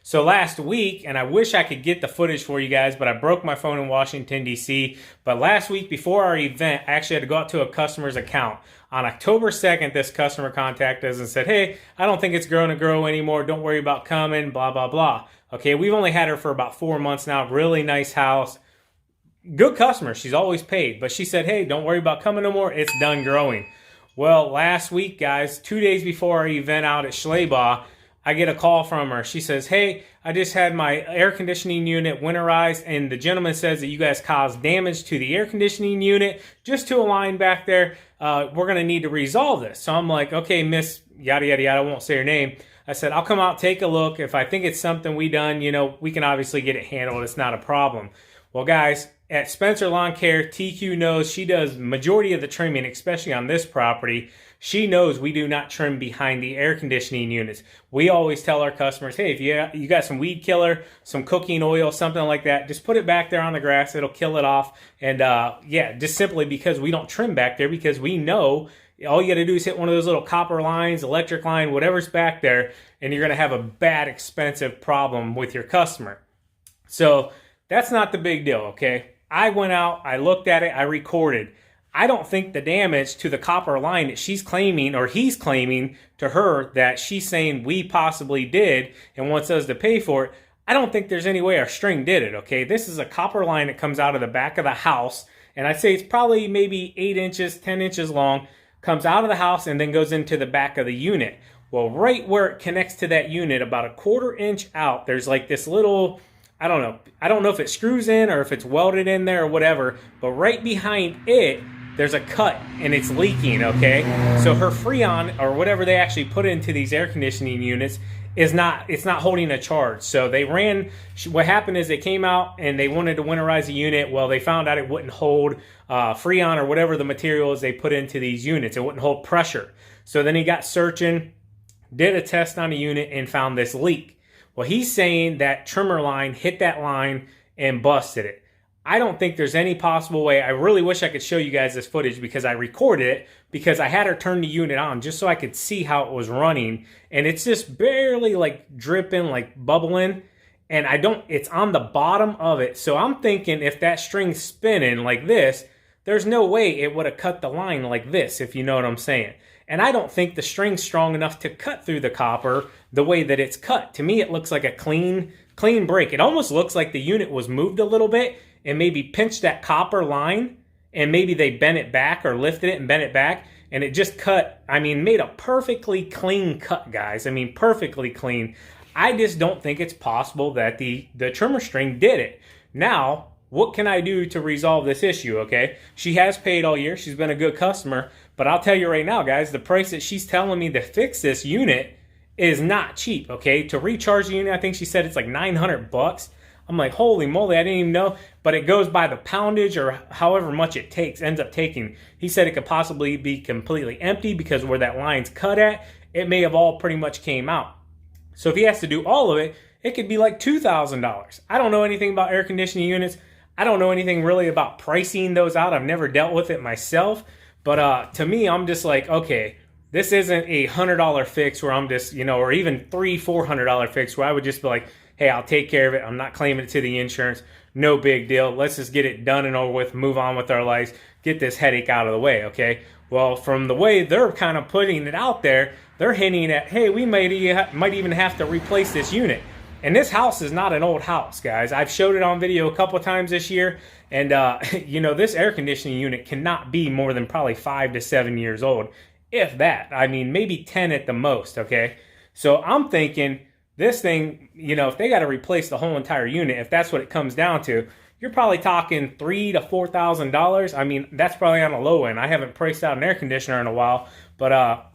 So last week, and I wish I could get the footage for you guys, but I broke my phone in Washington, D.C. But last week before our event, I actually had to go out to a customer's account. On October 2nd, this customer contacted us and said, hey, I don't think it's going to grow anymore. Don't worry about coming, blah, blah, blah. Okay, we've only had her for about 4 months now. Really nice house. Good customer. She's always paid. But she said, hey, don't worry about coming no more. It's done growing. Well, last week, guys, 2 days before our event out at Schleybaugh, I get a call from her. She says, hey, I just had my air conditioning unit winterized, and the gentleman says that you guys caused damage to the air conditioning unit just to a line back there. We're going to need to resolve this. So I'm like, okay, miss, yada, yada, yada, I won't say her name. I said, I'll come out, take a look. If I think it's something we done, we can obviously get it handled. It's not a problem. Well, guys, at Spencer Lawn Care, TQ knows she does majority of the trimming, especially on this property. She knows we do not trim behind the air conditioning units. We always tell our customers, hey, if you got some weed killer, some cooking oil, something like that, just put it back there on the grass. It'll kill it off. And yeah, just simply because we don't trim back there, because we know all you got to do is hit one of those little copper lines, electric line, whatever's back there, and you're going to have a bad, expensive problem with your customer. So that's not the big deal, okay? I went out, I looked at it, I recorded. I don't think the damage to the copper line that she's claiming, or he's claiming to her that she's saying we possibly did and wants us to pay for it, I don't think there's any way our string did it, okay? This is a copper line that comes out of the back of the house, and I'd say it's probably maybe 8 inches, 10 inches long, comes out of the house and then goes into the back of the unit. Well, right where it connects to that unit, about a 1/4 inch out, there's like this little, I don't know if it screws in or if it's welded in there or whatever, but right behind it, there's a cut and it's leaking, okay? So her Freon, or whatever they actually put into these air conditioning units, it's not holding a charge. So they ran, what happened is they came out and they wanted to winterize the unit. Well, they found out it wouldn't hold Freon or whatever the material is they put into these units. It wouldn't hold pressure. So then he got searching, did a test on the unit and found this leak. Well, he's saying that trimmer line hit that line and busted it. I don't think there's any possible way. I really wish I could show you guys this footage because I recorded it, because I had her turn the unit on just so I could see how it was running. And it's just barely like dripping, like bubbling. And it's on the bottom of it. So I'm thinking if that string's spinning like this, there's no way it would have cut the line like this, if you know what I'm saying. And I don't think the string's strong enough to cut through the copper the way that it's cut. To me, it looks like a clean break. It almost looks like the unit was moved a little bit and maybe pinched that copper line, and maybe they bent it back or lifted it and bent it back, and it just cut, made a perfectly clean cut, guys. Perfectly clean. I just don't think it's possible that the trimmer string did it. Now, what can I do to resolve this issue, okay? She has paid all year. She's been a good customer. But I'll tell you right now, guys, the price that she's telling me to fix this unit is not cheap, okay? To recharge the unit, I think she said it's like $900. I'm like, holy moly, I didn't even know. But it goes by the poundage or however much it ends up taking. He said it could possibly be completely empty because where that line's cut at, it may have all pretty much came out. So if he has to do all of it, it could be like $2,000. I don't know anything about air conditioning units. I don't know anything really about pricing those out. I've never dealt with it myself. But to me, I'm just like, okay, this isn't a $100 fix where I'm just, or even $300-400 fix where I would just be like, hey, I'll take care of it. I'm not claiming it to the insurance. No big deal. Let's just get it done and over with, move on with our lives, get this headache out of the way, okay? Well, from the way they're kind of putting it out there, they're hinting at, hey, we might even have to replace this unit. And this house is not an old house, guys. I've showed it on video a couple of times this year. And, this air conditioning unit cannot be more than probably 5 to 7 years old, if that. Maybe 10 at the most, okay? So I'm thinking this thing, if they got to replace the whole entire unit, if that's what it comes down to, you're probably talking $3,000 to $4,000. That's probably on the low end. I haven't priced out an air conditioner in a while. But,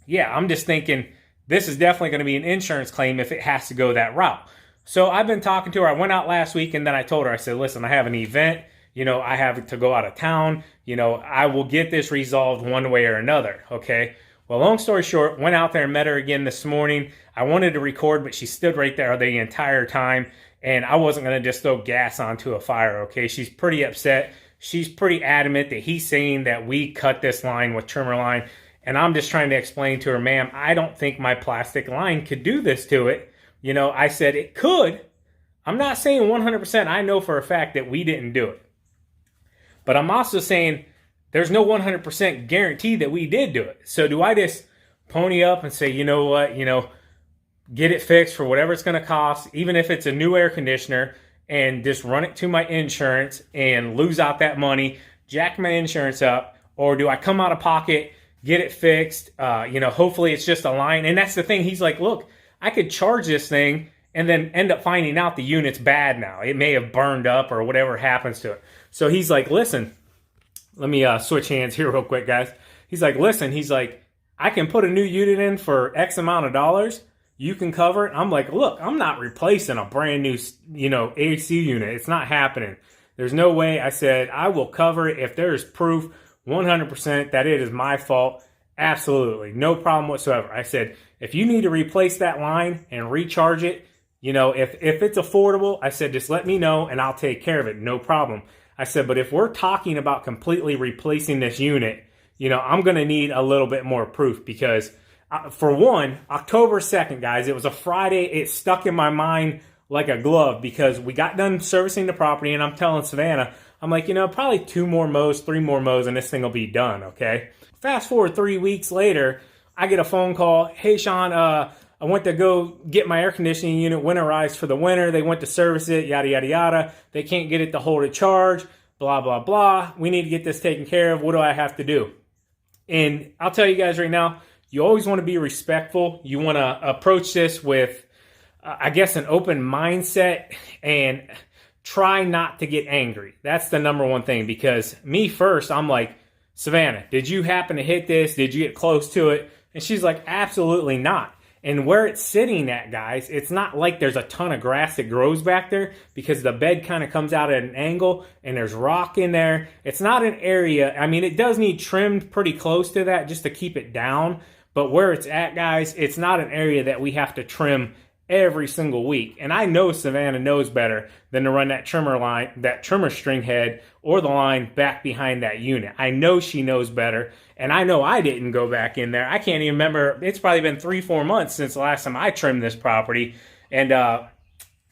yeah, I'm just thinking this is definitely going to be an insurance claim if it has to go that route. So I've been talking to her. I went out last week and then I told her, I said, listen, I have an event. I have to go out of town. I will get this resolved one way or another, okay? Well, long story short, went out there and met her again this morning. I wanted to record, but she stood right there the entire time, and I wasn't going to just throw gas onto a fire, okay? She's pretty upset. She's pretty adamant that he's saying that we cut this line with trimmer line, and I'm just trying to explain to her, ma'am, I don't think my plastic line could do this to it. You know, I said it could. I'm not saying 100%. I know for a fact that we didn't do it. But I'm also saying there's no 100% guarantee that we did do it. So do I just pony up and say, you know what, get it fixed for whatever it's going to cost, even if it's a new air conditioner, and just run it to my insurance and lose out that money, jack my insurance up? Or do I come out of pocket, get it fixed? Hopefully it's just a line. And that's the thing. He's like, look, I could charge this thing and then end up finding out the unit's bad now. It may have burned up or whatever happens to it. So he's like, listen, let me switch hands here real quick, guys. He's like, listen, I can put a new unit in for X amount of dollars. You can cover it. I'm like, look, I'm not replacing a brand new, AC unit. It's not happening. There's no way. I said, I will cover it if there is proof 100% that it is my fault. Absolutely. No problem whatsoever. I said, if you need to replace that line and recharge it, if it's affordable, I said, just let me know and I'll take care of it. No problem. I said, but if we're talking about completely replacing this unit, I'm going to need a little bit more proof because for one, October 2nd, guys, it was a Friday. It stuck in my mind like a glove because we got done servicing the property and I'm telling Savannah, I'm like, probably 2 more mows, 3 more mows and this thing will be done, okay? Fast forward 3 weeks later, I get a phone call. Hey, Sean, I went to go get my air conditioning unit winterized for the winter. They went to service it, yada, yada, yada. They can't get it to hold a charge, blah, blah, blah. We need to get this taken care of. What do I have to do? And I'll tell you guys right now, you always want to be respectful. You want to approach this with, an open mindset and try not to get angry. That's the number one thing because me first, I'm like, Savannah, did you happen to hit this? Did you get close to it? And she's like, absolutely not. And where it's sitting at, guys, it's not like there's a ton of grass that grows back there because the bed kind of comes out at an angle and there's rock in there. It's not an area. I mean, it does need trimmed pretty close to that just to keep it down. But where it's at, guys, it's not an area that we have to trim every single week. And I know Savannah knows better than to run that trimmer string head or the line back behind that unit. I know she knows better. And I know I didn't go back in there. I can't even remember. It's probably been 3-4 months since the last time I trimmed this property. And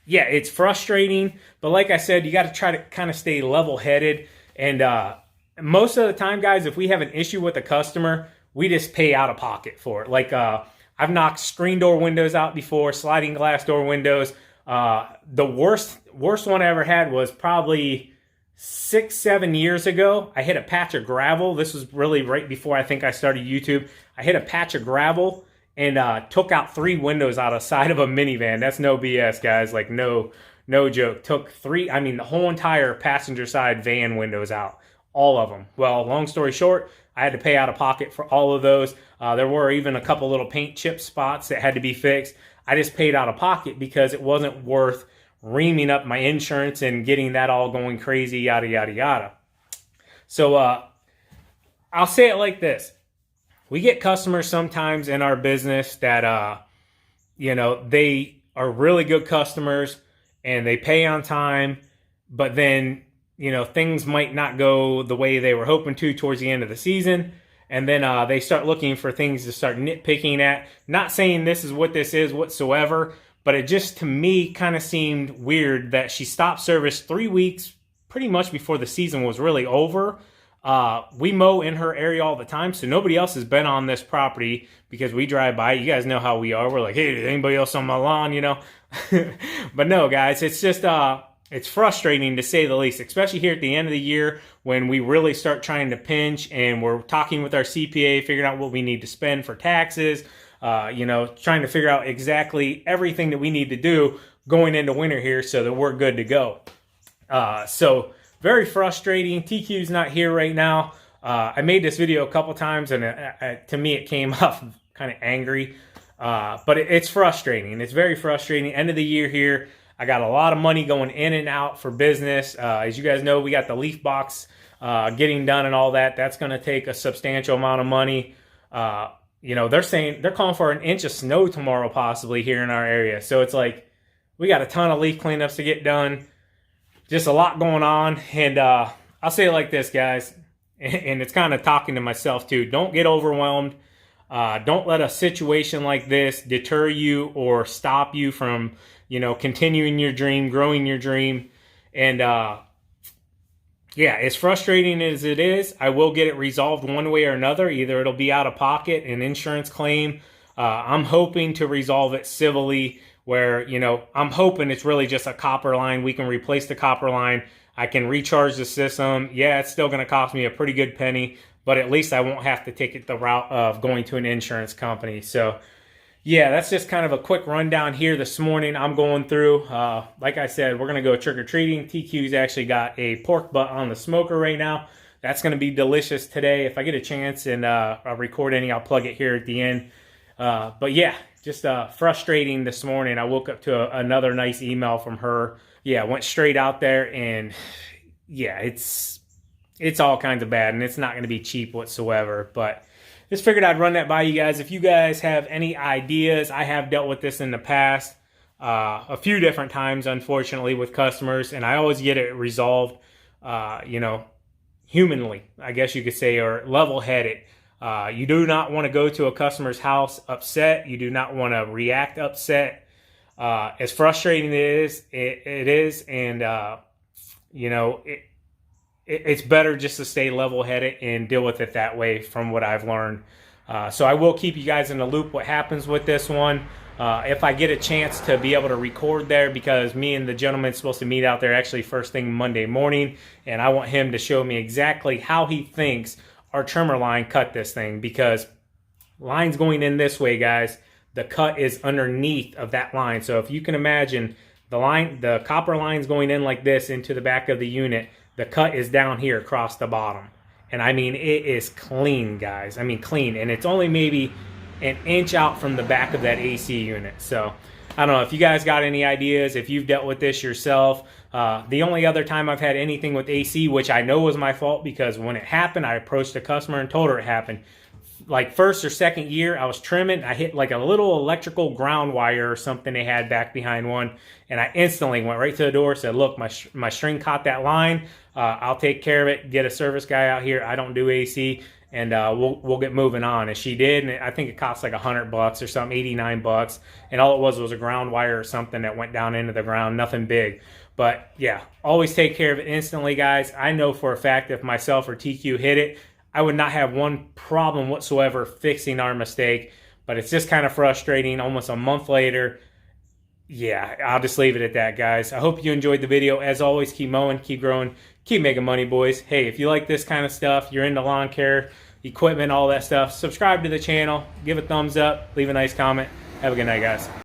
it's frustrating. But like I said, you got to try to kind of stay level-headed. And most of the time, guys, if we have an issue with a customer, we just pay out of pocket for it. Like I've knocked screen door windows out before, sliding glass door windows. The worst one I ever had was probably 6-7 years ago. I hit a patch of gravel. This was really right before I think I started YouTube. I hit a patch of gravel and took out 3 windows out of the side of a minivan. That's no BS, guys. Like no joke. Took 3, the whole entire passenger side van windows out. All of them. Well, long story short, I had to pay out of pocket for all of those. There were even a couple little paint chip spots that had to be fixed. I just paid out of pocket because it wasn't worth reaming up my insurance and getting that all going crazy, yada, yada, yada. So I'll say it like this. We get customers sometimes in our business that, they are really good customers and they pay on time, but then things might not go the way they were hoping to towards the end of the season. And then they start looking for things to start nitpicking at. Not saying this is what this is whatsoever, but it just, to me, kind of seemed weird that she stopped service 3 weeks pretty much before the season was really over. We mow in her area all the time, so nobody else has been on this property because we drive by. You guys know how we are. We're like, hey, is anybody else on my lawn, But no, guys, it's just... it's frustrating to say the least, especially here at the end of the year when we really start trying to pinch and we're talking with our CPA, figuring out what we need to spend for taxes, trying to figure out exactly everything that we need to do going into winter here so that we're good to go. So very frustrating. TQ's not here right now. I made this video a couple times and to me it came off kind of angry, but it's frustrating. It's very frustrating. End of the year here. I got a lot of money going in and out for business. As you guys know, we got the leaf box getting done and all that. That's going to take a substantial amount of money. They're calling for an inch of snow tomorrow possibly here in our area. So it's like we got a ton of leaf cleanups to get done. Just a lot going on. And I'll say it like this, guys, and it's kind of talking to myself too. Don't get overwhelmed. Don't let a situation like this deter you or stop you from, continuing your dream, growing your dream. And yeah, as frustrating as it is, I will get it resolved one way or another. Either it'll be out of pocket, an insurance claim. I'm hoping to resolve it civilly where, I'm hoping it's really just a copper line. We can replace the copper line. I can recharge the system. Yeah, it's still going to cost me a pretty good penny, but at least I won't have to take it the route of going to an insurance company. So yeah, that's just kind of a quick rundown here this morning. I'm going through, like I said, we're going to go trick-or-treating. TQ's actually got a pork butt on the smoker right now. That's going to be delicious today. If I get a chance and I'll record any, I'll plug it here at the end. But yeah, just frustrating this morning. I woke up to another nice email from her. Yeah, went straight out there, and yeah, it's all kinds of bad, and it's not going to be cheap whatsoever. But just figured I'd run that by you guys. If you guys have any ideas, I have dealt with this in the past a few different times, unfortunately, with customers, and I always get it resolved, humanly, I guess you could say, or level-headed. You do not want to go to a customer's house upset. You do not want to react upset. As frustrating it is, and it's better just to stay level-headed and deal with it that way from what I've learned. So I will keep you guys in the loop what happens with this one. If I get a chance to be able to record there, because me and the gentleman's supposed to meet out there actually first thing Monday morning, and I want him to show me exactly how he thinks our trimmer line cut this thing, because line's going in this way, guys. The cut is underneath of that line. So if you can imagine the copper line's going in like this into the back of the unit, the cut is down here across the bottom. And I mean, it is clean, guys. I mean, clean. And it's only maybe an inch out from the back of that AC unit. So I don't know if you guys got any ideas, if you've dealt with this yourself. The only other time I've had anything with AC, which I know was my fault, because when it happened, I approached the customer and told her it happened. Like first or second year, I was trimming. I hit like a little electrical ground wire or something they had back behind one, and I instantly went right to the door, said, look, my string caught that line. I'll take care of it. Get a service guy out here. I don't do AC, and we'll get moving on. And she did, and I think it cost like $100 or something, 89 bucks. And all it was a ground wire or something that went down into the ground, nothing big. But yeah, always take care of it instantly, guys. I know for a fact if myself or TQ hit it, I would not have one problem whatsoever fixing our mistake. But it's just kind of frustrating almost a month later. Yeah, I'll just leave it at that, guys. I hope you enjoyed the video. As always, keep mowing, keep growing, keep making money, boys. Hey, if you like this kind of stuff, you're into lawn care, equipment, all that stuff, subscribe to the channel, give a thumbs up, leave a nice comment. Have a good night, guys.